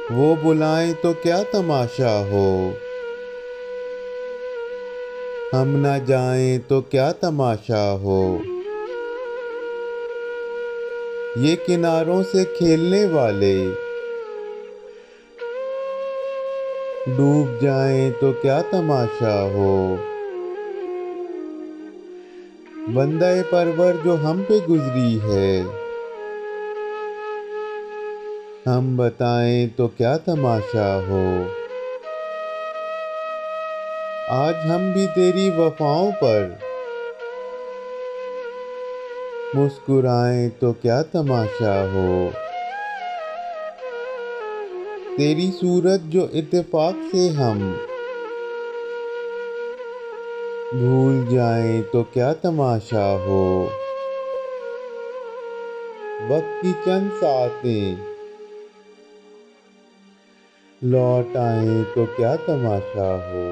वो बुलाएं तो क्या तमाशा हो, हम न जाएं तो क्या तमाशा हो। ये किनारों से खेलने वाले डूब जाएं तो क्या तमाशा हो। बंदे परवर जो हम पे गुजरी है, हम बताएं तो क्या तमाशा हो। आज हम भी तेरी वफाओं पर मुस्कुराएं तो क्या तमाशा हो। तेरी सूरत जो इत्तेफाक से हम भूल जाएं तो क्या तमाशा हो। वक्त की चंद सातें लौट आएं तो क्या तमाशा हो।